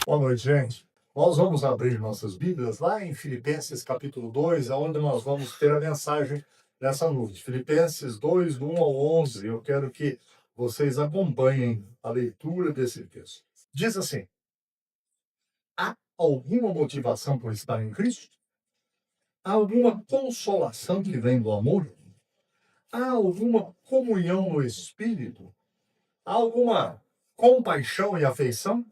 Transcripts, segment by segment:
Boa noite, gente. Nós vamos abrir nossas Bíblias lá em Filipenses capítulo 2, onde nós vamos ter a mensagem dessa noite. Filipenses 2, do 1 ao 11. Eu quero que vocês acompanhem a leitura desse texto. Diz assim: há alguma motivação por estar em Cristo? Há alguma consolação que vem do amor? Há alguma comunhão no Espírito? Há alguma compaixão e afeição?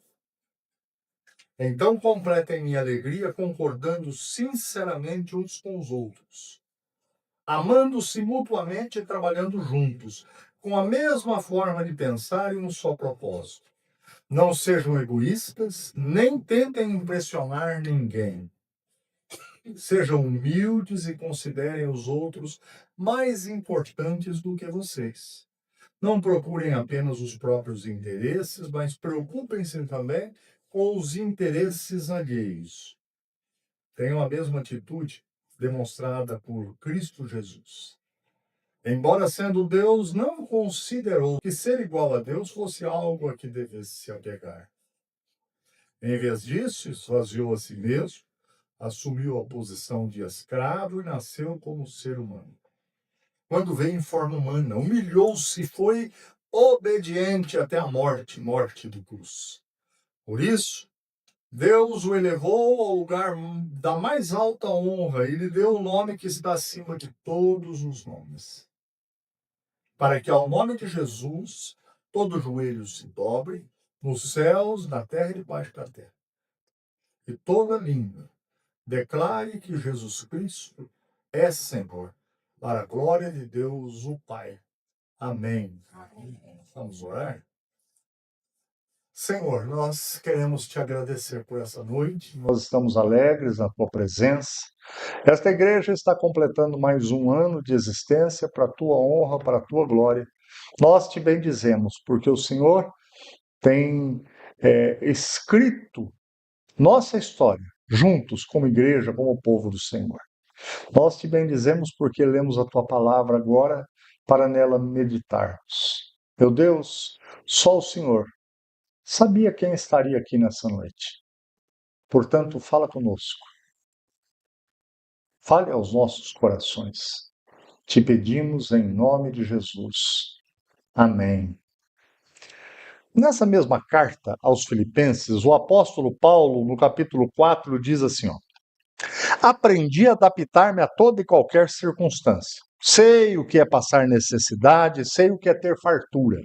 Então completem minha alegria concordando sinceramente uns com os outros, amando-se mutuamente e trabalhando juntos, com a mesma forma de pensar e um só propósito. Não sejam egoístas, nem tentem impressionar ninguém. Sejam humildes e considerem os outros mais importantes do que vocês. Não procurem apenas os próprios interesses, mas preocupem-se também com os interesses alheios. Tenham a mesma atitude demonstrada por Cristo Jesus. Embora sendo Deus, não considerou que ser igual a Deus fosse algo a que devesse se apegar. Em vez disso, esvaziou a si mesmo, assumiu a posição de escravo e nasceu como ser humano. Quando veio em forma humana, humilhou-se e foi obediente até a morte, morte de cruz. Por isso, Deus o elevou ao lugar da mais alta honra e lhe deu o nome que está acima de todos os nomes, para que ao nome de Jesus todo joelho se dobre, nos céus, na terra e debaixo da terra, e toda língua declare que Jesus Cristo é Senhor, para a glória de Deus o Pai. Amém. Vamos orar? Senhor, nós queremos te agradecer por essa noite. Nós estamos alegres na tua presença. Esta igreja está completando mais um ano de existência para a tua honra, para a tua glória. Nós te bendizemos, porque o Senhor tem escrito nossa história, juntos, como igreja, como povo do Senhor. Nós te bendizemos porque lemos a tua palavra agora para nela meditarmos. Meu Deus, só o Senhor sabia quem estaria aqui nessa noite. Portanto, fala conosco. Fale aos nossos corações. Te pedimos em nome de Jesus. Amém. Nessa mesma carta aos Filipenses, o apóstolo Paulo, no capítulo 4, diz assim: aprendi a adaptar-me a toda e qualquer circunstância. Sei o que é passar necessidade, sei o que é ter fartura.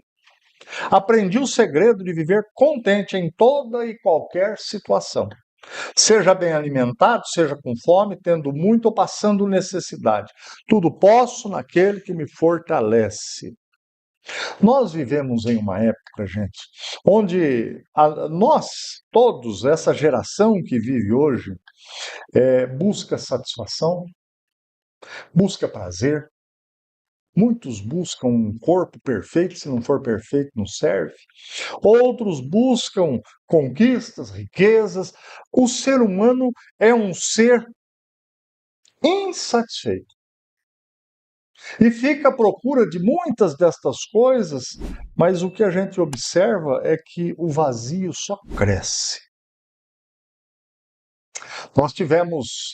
Aprendi o segredo de viver contente em toda e qualquer situação. Seja bem alimentado, seja com fome, tendo muito ou passando necessidade. Tudo posso naquele que me fortalece. Nós vivemos em uma época, gente, onde nós, todos, essa geração que vive hoje, busca satisfação, busca prazer. Muitos buscam um corpo perfeito, se não for perfeito, não serve. Outros buscam conquistas, riquezas. O ser humano é um ser insatisfeito. E fica à procura de muitas destas coisas, mas o que a gente observa é que o vazio só cresce. Nós tivemos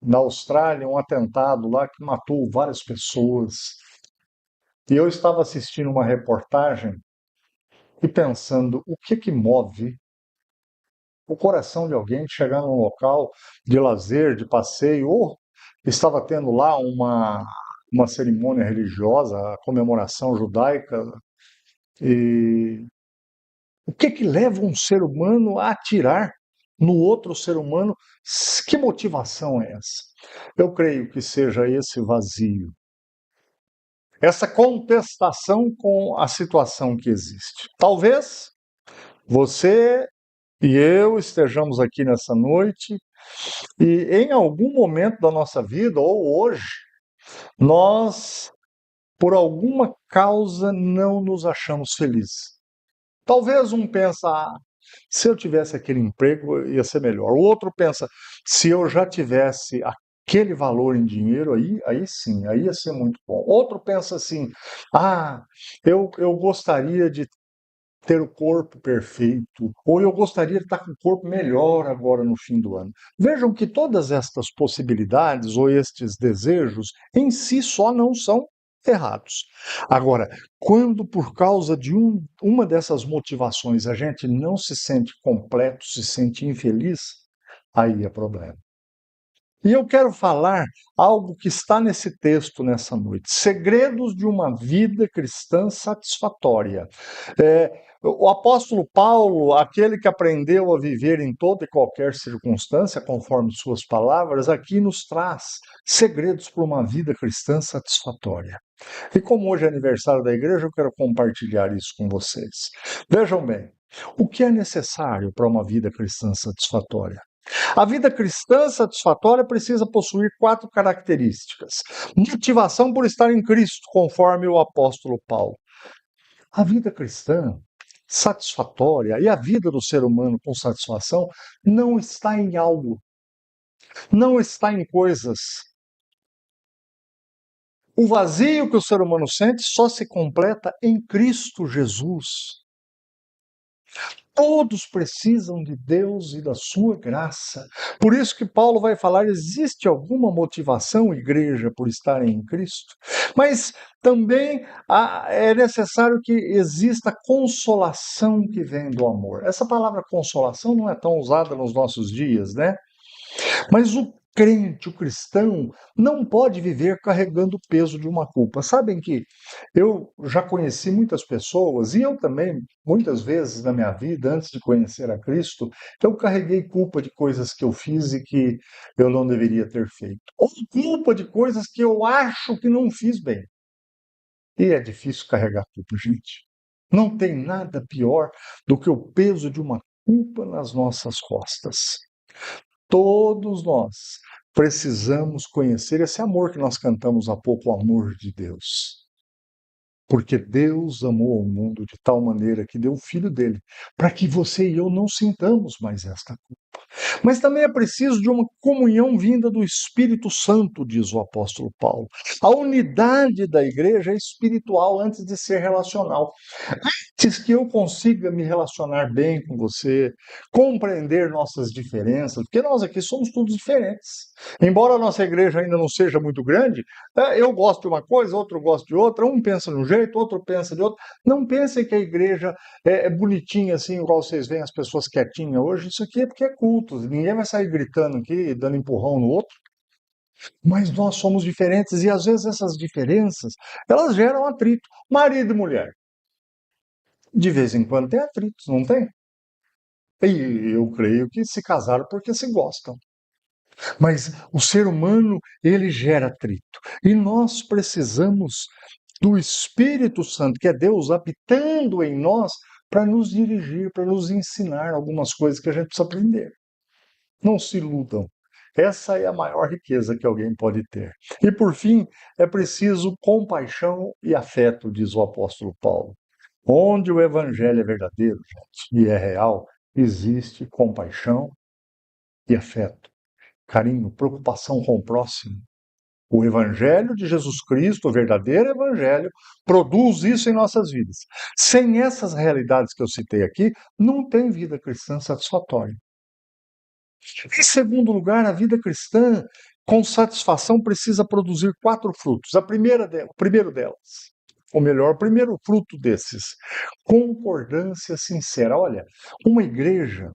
na Austrália um atentado lá que matou várias pessoas. E eu estava assistindo uma reportagem e pensando o que move o coração de alguém de chegar num local de lazer, de passeio, ou estava tendo lá uma cerimônia religiosa, a comemoração judaica, e o que leva um ser humano a atirar no outro ser humano? Que motivação é essa? Eu creio que seja esse vazio, essa contestação com a situação que existe. Talvez você e eu estejamos aqui nessa noite e em algum momento da nossa vida, ou hoje, nós, por alguma causa, não nos achamos felizes. Talvez um pensa, se eu tivesse aquele emprego ia ser melhor. O outro pensa, se eu já tivesse aquele valor em dinheiro, aí sim, aí ia ser muito bom. Outro pensa assim, eu gostaria de ter o corpo perfeito, ou eu gostaria de estar com o corpo melhor agora no fim do ano. Vejam que todas estas possibilidades ou estes desejos em si só não são errados. Agora, quando por causa de uma dessas motivações a gente não se sente completo, se sente infeliz, aí é problema. E eu quero falar algo que está nesse texto nessa noite: segredos de uma vida cristã satisfatória. O apóstolo Paulo, aquele que aprendeu a viver em toda e qualquer circunstância, conforme suas palavras, aqui nos traz segredos para uma vida cristã satisfatória. E como hoje é aniversário da igreja, eu quero compartilhar isso com vocês. Vejam bem, o que é necessário para uma vida cristã satisfatória? A vida cristã satisfatória precisa possuir 4 características. Motivação por estar em Cristo, conforme o apóstolo Paulo. A vida cristã satisfatória e a vida do ser humano com satisfação não está em algo, não está em coisas. O vazio que o ser humano sente só se completa em Cristo Jesus. Todos precisam de Deus e da sua graça. Por isso que Paulo vai falar, existe alguma motivação, igreja, por estarem em Cristo? Mas também é necessário que exista consolação que vem do amor. Essa palavra consolação não é tão usada nos nossos dias, né? Mas o crente, o cristão, não pode viver carregando o peso de uma culpa. Sabem que eu já conheci muitas pessoas, e eu também, muitas vezes na minha vida, antes de conhecer a Cristo, eu carreguei culpa de coisas que eu fiz e que eu não deveria ter feito. Ou culpa de coisas que eu acho que não fiz bem. E é difícil carregar culpa, gente. Não tem nada pior do que o peso de uma culpa nas nossas costas. Todos nós precisamos conhecer esse amor que nós cantamos há pouco, o amor de Deus. Porque Deus amou o mundo de tal maneira que deu o Filho dele, para que você e eu não sintamos mais esta culpa. Mas também é preciso de uma comunhão vinda do Espírito Santo, diz o apóstolo Paulo. A unidade da igreja é espiritual antes de ser relacional. Antes que eu consiga me relacionar bem com você, compreender nossas diferenças, porque nós aqui somos todos diferentes. Embora a nossa igreja ainda não seja muito grande, eu gosto de uma coisa, outro gosta de outra, um pensa de um jeito, outro pensa de outro. Não pensem que a igreja é bonitinha assim, igual vocês veem as pessoas quietinhas hoje. Isso aqui é porque é culto. Ninguém vai sair gritando aqui, dando empurrão no outro. Mas nós somos diferentes e às vezes essas diferenças, elas geram atrito. Marido e mulher. De vez em quando tem atritos, não tem? E eu creio que se casaram porque se gostam. Mas o ser humano, ele gera atrito. E nós precisamos do Espírito Santo, que é Deus habitando em nós, para nos dirigir, para nos ensinar algumas coisas que a gente precisa aprender. Não se iludam. Essa é a maior riqueza que alguém pode ter. E por fim, é preciso compaixão e afeto, diz o apóstolo Paulo. Onde o evangelho é verdadeiro, gente, e é real, existe compaixão e afeto, carinho, preocupação com o próximo. O evangelho de Jesus Cristo, o verdadeiro evangelho, produz isso em nossas vidas. Sem essas realidades que eu citei aqui, não tem vida cristã satisfatória. Em segundo lugar, a vida cristã com satisfação precisa produzir 4 frutos. O primeiro delas, ou melhor, o primeiro fruto desses, concordância sincera. Olha, uma igreja,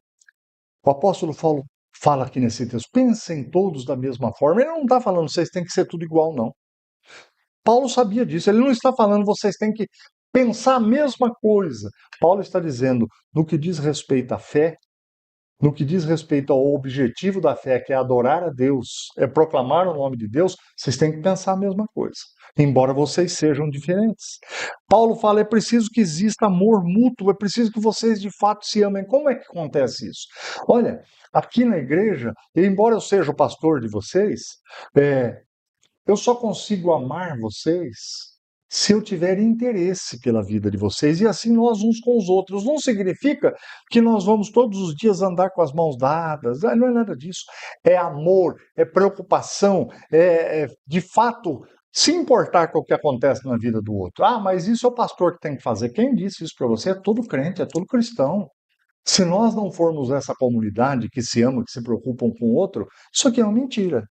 o apóstolo Paulo fala aqui nesse texto, pensem todos da mesma forma. Ele não está falando vocês têm que ser tudo igual, não. Paulo sabia disso, ele não está falando vocês têm que pensar a mesma coisa. Paulo está dizendo, no que diz respeito à fé, no que diz respeito ao objetivo da fé, que é adorar a Deus, é proclamar o nome de Deus, vocês têm que pensar a mesma coisa, embora vocês sejam diferentes. Paulo fala, é preciso que exista amor mútuo, é preciso que vocês de fato se amem. Como é que acontece isso? Olha, aqui na igreja, embora eu seja o pastor de vocês, eu só consigo amar vocês se eu tiver interesse pela vida de vocês e assim nós uns com os outros. Não significa que nós vamos todos os dias andar com as mãos dadas, não é nada disso. É amor, é preocupação, de fato Se importar com o que acontece na vida do outro. Ah, mas isso é o pastor que tem que fazer. Quem disse isso para você? É todo crente, é todo cristão. Se nós não formos essa comunidade que se ama, que se preocupa um com o outro, isso aqui é uma mentira.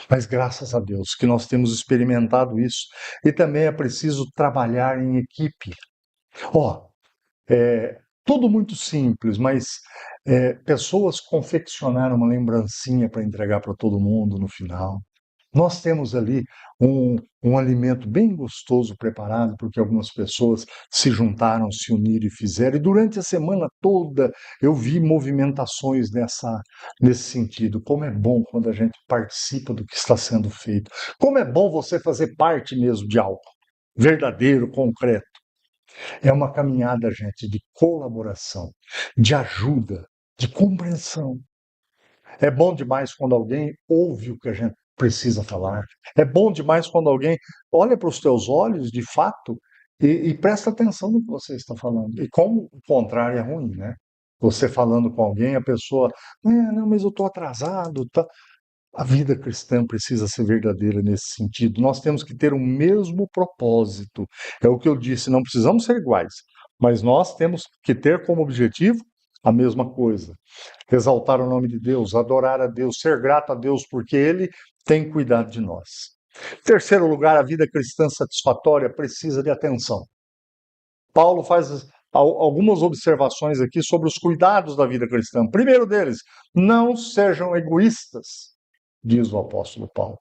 Mas graças a Deus que nós temos experimentado isso. E também é preciso trabalhar em equipe. Ó, tudo muito simples, mas pessoas confeccionaram uma lembrancinha para entregar para todo mundo no final. Nós temos ali um alimento bem gostoso preparado, porque algumas pessoas se juntaram, se uniram e fizeram. E durante a semana toda eu vi movimentações nesse sentido. Como é bom quando a gente participa do que está sendo feito. Como é bom você fazer parte mesmo de algo verdadeiro, concreto. É uma caminhada, gente, de colaboração, de ajuda, de compreensão. É bom demais quando alguém ouve o que a gente precisa falar. É bom demais quando alguém olha para os teus olhos, de fato, e presta atenção no que você está falando. E como o contrário é ruim, né? Você falando com alguém, a pessoa, não, mas eu estou atrasado. Tá. A vida cristã precisa ser verdadeira nesse sentido. Nós temos que ter o mesmo propósito. É o que eu disse, não precisamos ser iguais, mas nós temos que ter como objetivo a mesma coisa. Exaltar o nome de Deus, adorar a Deus, ser grato a Deus, porque Ele tem cuidado de nós. Terceiro lugar, a vida cristã satisfatória precisa de atenção. Paulo faz algumas observações aqui sobre os cuidados da vida cristã. Primeiro deles, não sejam egoístas, diz o apóstolo Paulo.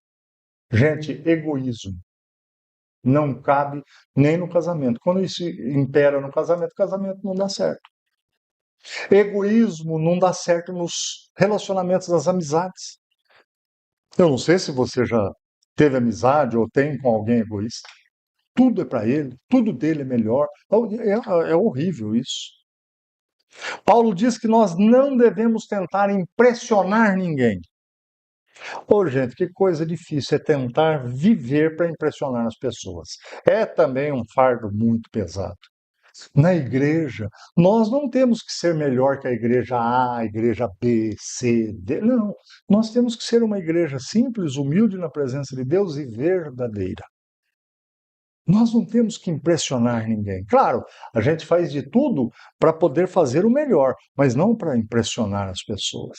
Gente, egoísmo não cabe nem no casamento. Quando isso impera no casamento, o casamento não dá certo. Egoísmo não dá certo nos relacionamentos das amizades. Eu não sei se você já teve amizade ou tem com alguém egoísta. Tudo é para ele, tudo dele é melhor. É horrível isso. Paulo diz que nós não devemos tentar impressionar ninguém. Ô, gente, que coisa difícil é tentar viver para impressionar as pessoas. É também um fardo muito pesado. Na igreja, nós não temos que ser melhor que a igreja A, a igreja B, C, D. Não. Nós temos que ser uma igreja simples, humilde na presença de Deus e verdadeira. Nós não temos que impressionar ninguém. Claro, a gente faz de tudo para poder fazer o melhor, mas não para impressionar as pessoas.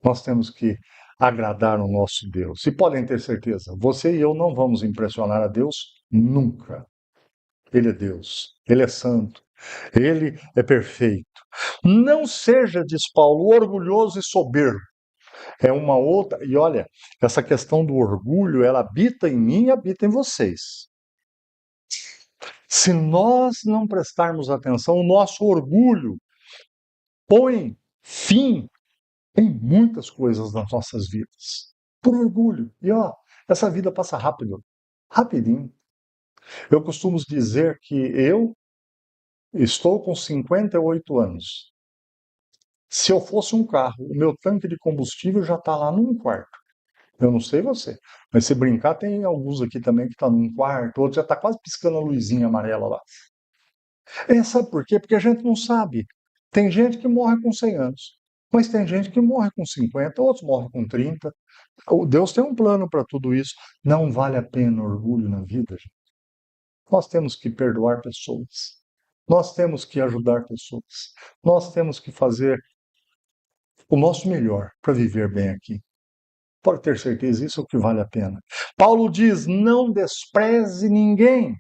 Nós temos que agradar o nosso Deus. E podem ter certeza, você e eu não vamos impressionar a Deus nunca. Ele é Deus, Ele é santo, Ele é perfeito. Não seja, diz Paulo, orgulhoso e soberbo. É uma outra. E olha, essa questão do orgulho, ela habita em mim e habita em vocês. Se nós não prestarmos atenção, o nosso orgulho põe fim em muitas coisas nas nossas vidas. Por orgulho. E essa vida passa rápido, rapidinho. Eu costumo dizer que eu estou com 58 anos. Se eu fosse um carro, o meu tanque de combustível já está lá num quarto. Eu não sei você, mas se brincar, tem alguns aqui também que estão num quarto, outro já está quase piscando a luzinha amarela lá. Sabe por quê? Porque a gente não sabe. Tem gente que morre com 100 anos, mas tem gente que morre com 50, outros morrem com 30. Deus tem um plano para tudo isso. Não vale a pena orgulho na vida, gente. Nós temos que perdoar pessoas. Nós temos que ajudar pessoas. Nós temos que fazer o nosso melhor para viver bem aqui. Pode ter certeza, isso é o que vale a pena. Paulo diz: não despreze ninguém.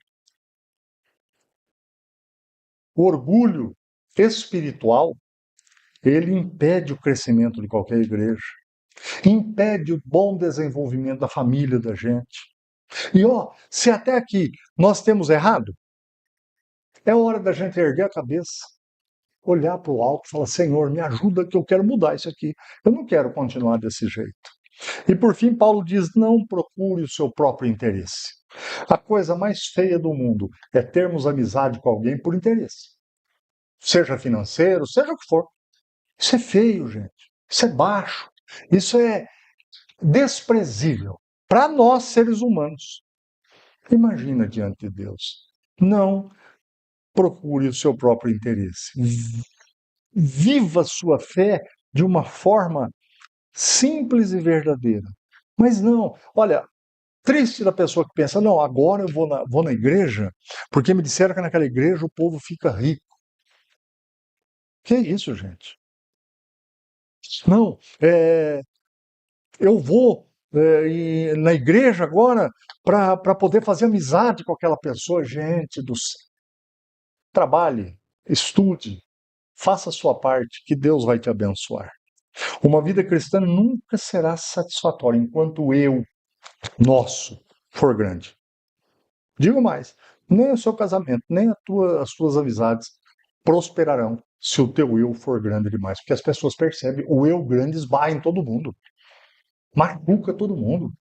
O orgulho espiritual, ele impede o crescimento de qualquer igreja, impede o bom desenvolvimento da família da gente. E se até aqui nós temos errado, é hora da gente erguer a cabeça, olhar para o alto e falar: Senhor, me ajuda que eu quero mudar isso aqui. Eu não quero continuar desse jeito. E por fim, Paulo diz: não procure o seu próprio interesse. A coisa mais feia do mundo é termos amizade com alguém por interesse. Seja financeiro, seja o que for. Isso é feio, gente. Isso é baixo. Isso é desprezível para nós, seres humanos. Imagina diante de Deus. Não procure o seu próprio interesse. Viva sua fé de uma forma simples e verdadeira. Mas não, olha, triste da pessoa que pensa, não, agora eu vou na igreja, porque me disseram que naquela igreja o povo fica rico. Que isso, gente? Não, eu vou na igreja agora para poder fazer amizade com aquela pessoa. Gente do céu, trabalhe, estude, faça a sua parte, que Deus vai te abençoar. Uma vida cristã nunca será satisfatória enquanto o eu nosso for grande. Digo mais, nem o seu casamento, nem as tuas amizades prosperarão se o teu eu for grande demais, porque as pessoas percebem, o eu grande esbarra em todo mundo, machuca todo mundo.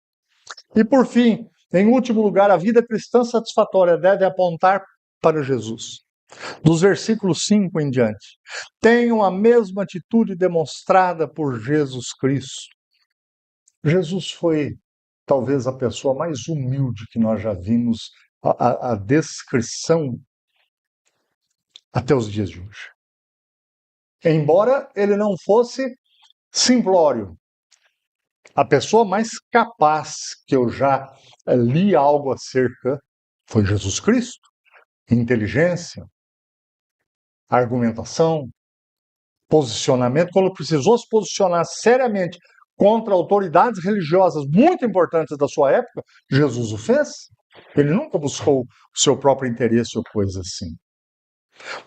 E por fim, em último lugar, a vida cristã satisfatória deve apontar para Jesus. Dos versículos 5 em diante. Tenham a mesma atitude demonstrada por Jesus Cristo. Jesus foi talvez a pessoa mais humilde que nós já vimos, a descrição até os dias de hoje. Embora ele não fosse simplório, a pessoa mais capaz que eu já li algo acerca foi Jesus Cristo. Inteligência, argumentação, posicionamento. Quando precisou se posicionar seriamente contra autoridades religiosas muito importantes da sua época, Jesus o fez. Ele nunca buscou o seu próprio interesse ou coisa assim.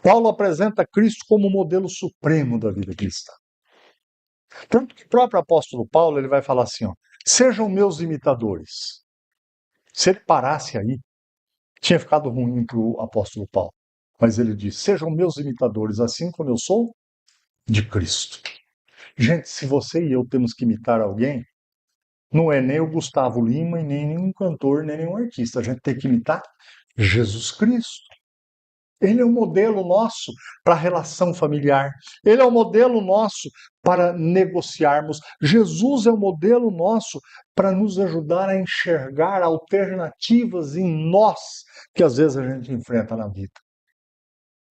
Paulo apresenta Cristo como o modelo supremo da vida cristã. Tanto que o próprio apóstolo Paulo ele vai falar assim, ó, sejam meus imitadores. Se ele parasse aí, tinha ficado ruim para o apóstolo Paulo. Mas ele diz, sejam meus imitadores, assim como eu sou de Cristo. Gente, se você e eu temos que imitar alguém, não é nem o Gustavo Lima, e nem nenhum cantor, nem nenhum artista. A gente tem que imitar Jesus Cristo. Ele é o modelo nosso para a relação familiar. Ele é o modelo nosso para negociarmos. Jesus é o modelo nosso para nos ajudar a enxergar alternativas em nós que às vezes a gente enfrenta na vida.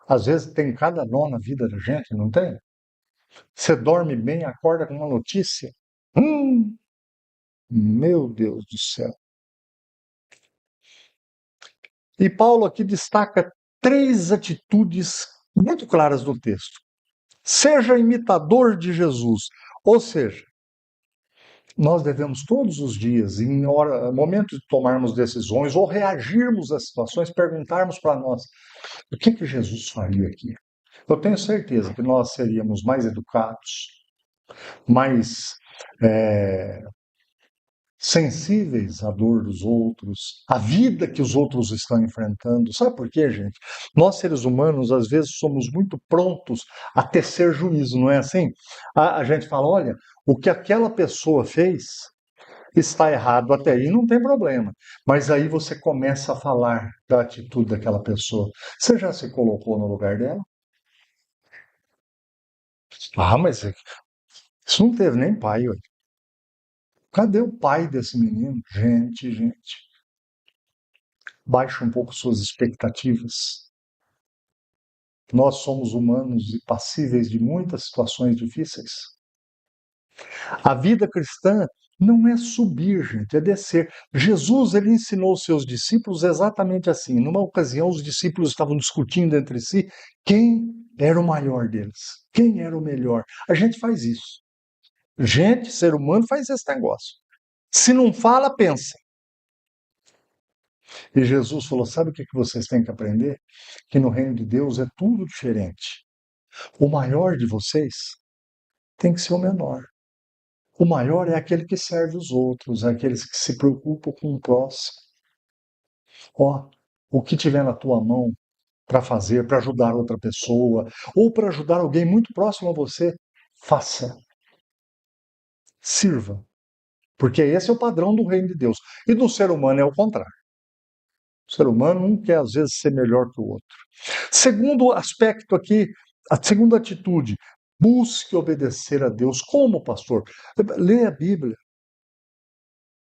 Às vezes tem cada nó na vida da gente, não tem? Você dorme bem, acorda com uma notícia. Meu Deus do céu. E Paulo aqui destaca três atitudes muito claras no texto. Seja imitador de Jesus. Ou seja, nós devemos todos os dias, em momentos de tomarmos decisões ou reagirmos às situações, perguntarmos para nós: o que Jesus faria aqui? Eu tenho certeza que nós seríamos mais educados, mais sensíveis à dor dos outros, à vida que os outros estão enfrentando. Sabe por quê, gente? Nós, seres humanos, às vezes somos muito prontos a tecer juízo, não é assim? A gente fala, olha, o que aquela pessoa fez está errado, até aí não tem problema. Mas aí você começa a falar da atitude daquela pessoa. Você já se colocou no lugar dela? Ah, mas isso não teve nem pai, ué. Cadê o pai desse menino? Gente. Baixe um pouco suas expectativas. Nós somos humanos e passíveis de muitas situações difíceis. A vida cristã não é subir, gente, é descer. Jesus ele ensinou os seus discípulos exatamente assim. Numa ocasião, os discípulos estavam discutindo entre si quem era o maior deles, quem era o melhor. A gente faz isso. Gente, ser humano faz esse negócio. Se não fala, pensa. E Jesus falou: sabe o que vocês têm que aprender? Que no reino de Deus é tudo diferente. O maior de vocês tem que ser o menor. O maior é aquele que serve os outros, é aqueles que se preocupam com o próximo. Ó, o que tiver na tua mão para fazer, para ajudar outra pessoa, ou para ajudar alguém muito próximo a você, faça. Sirva. Porque esse é o padrão do reino de Deus. E do ser humano é o contrário. O ser humano um quer às vezes ser melhor que o outro. Segundo aspecto aqui, a segunda atitude, busque obedecer a Deus. Como, pastor? Leia a Bíblia.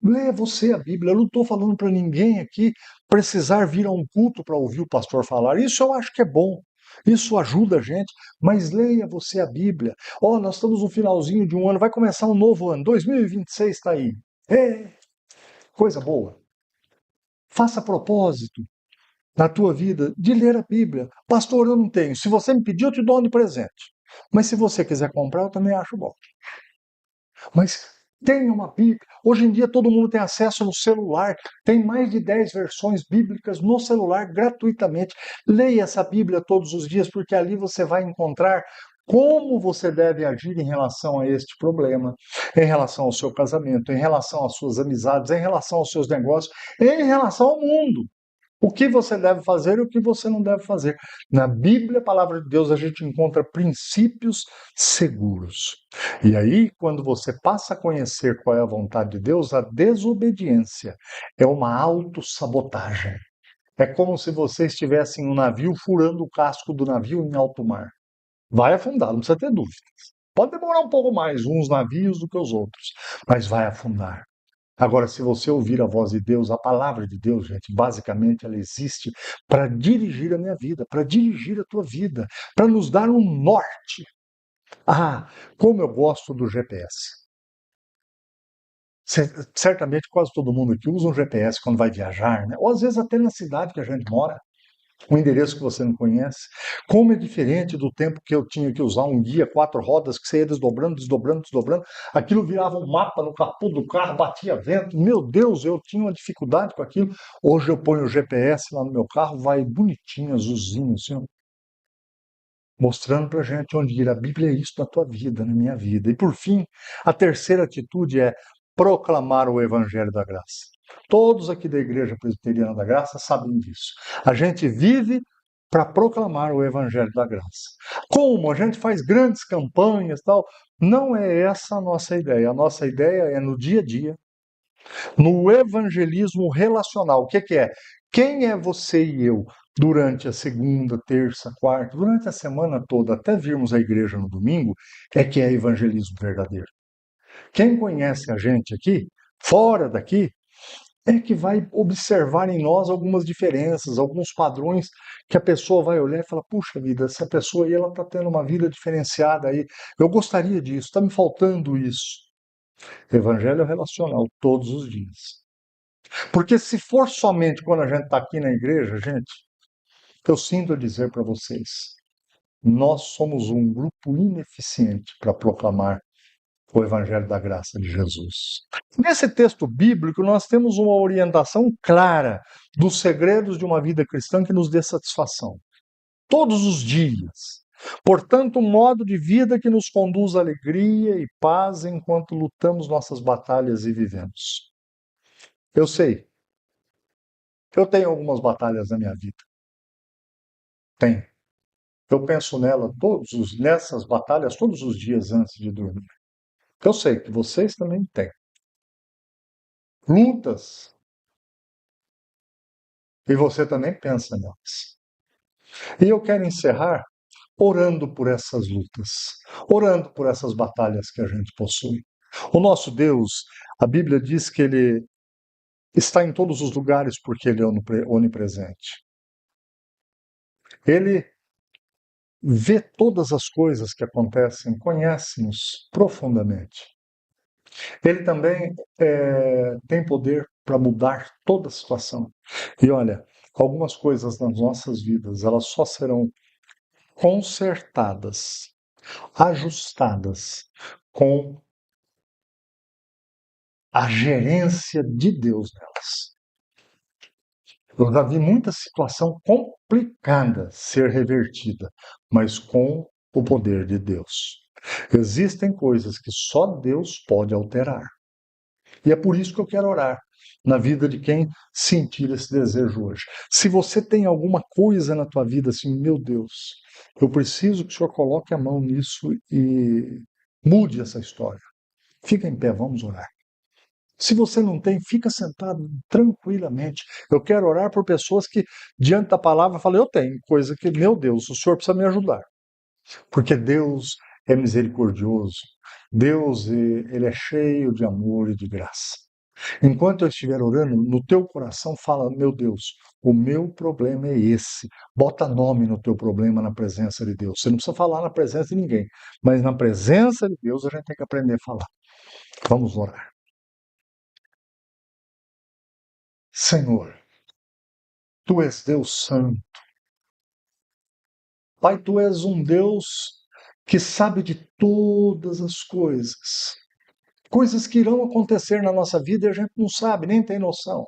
Leia você a Bíblia. Eu não estou falando para ninguém aqui precisar vir a um culto para ouvir o pastor falar. Isso eu acho que é bom. Isso ajuda a gente, mas leia você a Bíblia. Nós estamos no finalzinho de um ano, vai começar um novo ano, 2026 está aí. É coisa boa. Faça propósito na tua vida de ler a Bíblia. Pastor, eu não tenho. Se você me pedir, eu te dou de presente. Mas se você quiser comprar, eu também acho bom. Mas tenha uma Bíblia. Hoje em dia todo mundo tem acesso no celular. Tem mais de 10 versões bíblicas no celular gratuitamente. Leia essa Bíblia todos os dias, porque ali você vai encontrar como você deve agir em relação a este problema, em relação ao seu casamento, em relação às suas amizades, em relação aos seus negócios, em relação ao mundo. O que você deve fazer e o que você não deve fazer. Na Bíblia, a palavra de Deus, a gente encontra princípios seguros. E aí, quando você passa a conhecer qual é a vontade de Deus, a desobediência é uma autossabotagem. É como se você estivesse em um navio furando o casco do navio em alto mar. Vai afundar, não precisa ter dúvidas. Pode demorar um pouco mais uns navios do que os outros, mas vai afundar. Agora, se você ouvir a voz de Deus, a palavra de Deus, gente, basicamente ela existe para dirigir a minha vida, para dirigir a tua vida, para nos dar um norte. Ah, como eu gosto do GPS. Certamente quase todo mundo aqui usa um GPS quando vai viajar, né? Ou às vezes até na cidade que a gente mora, um endereço que você não conhece. Como é diferente do tempo que eu tinha que usar um guia, 4 rodas, que você ia desdobrando, desdobrando, desdobrando. Aquilo virava um mapa no capô do carro, batia vento. Meu Deus, eu tinha uma dificuldade com aquilo. Hoje eu ponho o GPS lá no meu carro, vai bonitinho, azulzinho, assim, ó, mostrando pra gente onde ir. A Bíblia é isso na tua vida, na minha vida. E por fim, a terceira atitude é proclamar o Evangelho da Graça. Todos aqui da Igreja Presbiteriana da Graça sabem disso. A gente vive para proclamar o Evangelho da Graça. Como? A gente faz grandes campanhas, tal. Não é essa a nossa ideia. A nossa ideia é no dia a dia, no evangelismo relacional. O que é? Quem é você e eu durante a segunda, terça, quarta, durante a semana toda, até virmos à igreja no domingo, é que é evangelismo verdadeiro. Quem conhece a gente aqui, fora daqui, é que vai observar em nós algumas diferenças, alguns padrões que a pessoa vai olhar e falar, puxa vida, essa pessoa aí ela está tendo uma vida diferenciada aí. Eu gostaria disso, está me faltando isso. Evangelho relacional todos os dias. Porque se for somente quando a gente está aqui na igreja, gente, eu sinto dizer para vocês, nós somos um grupo ineficiente para proclamar o Evangelho da Graça de Jesus. Nesse texto bíblico, nós temos uma orientação clara dos segredos de uma vida cristã que nos dê satisfação. Todos os dias. Portanto, um modo de vida que nos conduz à alegria e paz enquanto lutamos nossas batalhas e vivemos. Eu sei, eu tenho algumas batalhas na minha vida. Tenho. Eu penso nessas batalhas todos os dias antes de dormir. Eu sei que vocês também têm. Lutas. E você também pensa nelas. E eu quero encerrar orando por essas lutas, orando por essas batalhas que a gente possui. O nosso Deus, a Bíblia diz que Ele está em todos os lugares porque Ele é onipresente. Ele vê todas as coisas que acontecem, conhece-nos profundamente. Ele também tem poder para mudar toda a situação. E olha, algumas coisas nas nossas vidas, elas só serão consertadas, ajustadas com a gerência de Deus nelas. Eu já vi muita situação complicada ser revertida, mas com o poder de Deus. Existem coisas que só Deus pode alterar. E é por isso que eu quero orar na vida de quem sentir esse desejo hoje. Se você tem alguma coisa na tua vida assim, meu Deus, eu preciso que o Senhor coloque a mão nisso e mude essa história. Fica em pé, vamos orar. Se você não tem, fica sentado tranquilamente. Eu quero orar por pessoas que, diante da palavra, falam, eu tenho coisa que, meu Deus, o Senhor precisa me ajudar. Porque Deus é misericordioso. Deus, ele é cheio de amor e de graça. Enquanto eu estiver orando, no teu coração fala, meu Deus, o meu problema é esse. Bota nome no teu problema na presença de Deus. Você não precisa falar na presença de ninguém, mas na presença de Deus a gente tem que aprender a falar. Vamos orar. Senhor, Tu és Deus Santo. Pai, Tu és um Deus que sabe de todas as coisas. Coisas que irão acontecer na nossa vida e a gente não sabe, nem tem noção.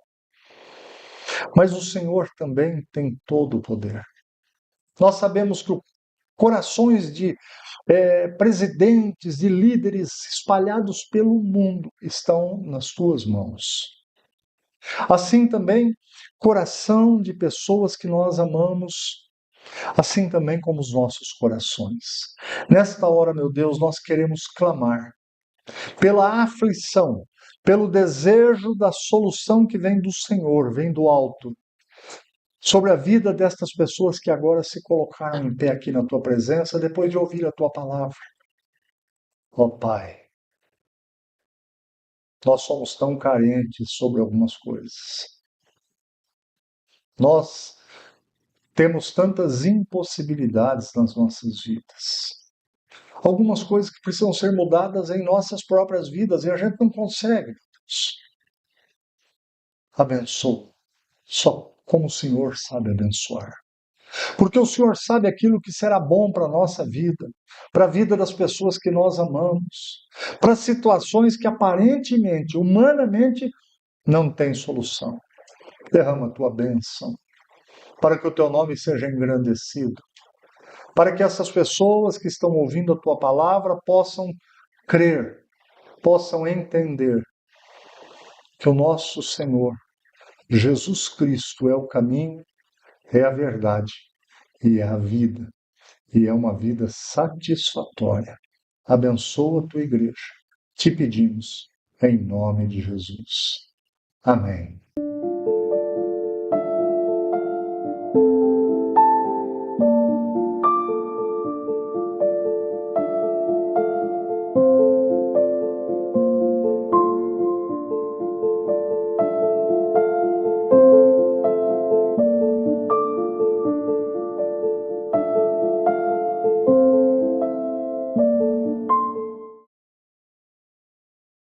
Mas o Senhor também tem todo o poder. Nós sabemos que corações de presidentes, de líderes espalhados pelo mundo estão nas Tuas mãos. Assim também, coração de pessoas que nós amamos, assim também como os nossos corações. Nesta hora, meu Deus, nós queremos clamar pela aflição, pelo desejo da solução que vem do Senhor, vem do alto, sobre a vida destas pessoas que agora se colocaram em pé aqui na Tua presença, depois de ouvir a Tua palavra. Ó Pai, nós somos tão carentes sobre algumas coisas. Nós temos tantas impossibilidades nas nossas vidas. Algumas coisas que precisam ser mudadas em nossas próprias vidas e a gente não consegue. Abençoa. Só como o Senhor sabe abençoar. Porque o Senhor sabe aquilo que será bom para a nossa vida, para a vida das pessoas que nós amamos, para situações que aparentemente, humanamente, não têm solução. Derrama a tua bênção, para que o teu nome seja engrandecido, para que essas pessoas que estão ouvindo a tua palavra possam crer, possam entender que o nosso Senhor, Jesus Cristo, é o caminho, é a verdade e é a vida, e é uma vida satisfatória. Abençoa a tua igreja. Te pedimos, em nome de Jesus. Amém.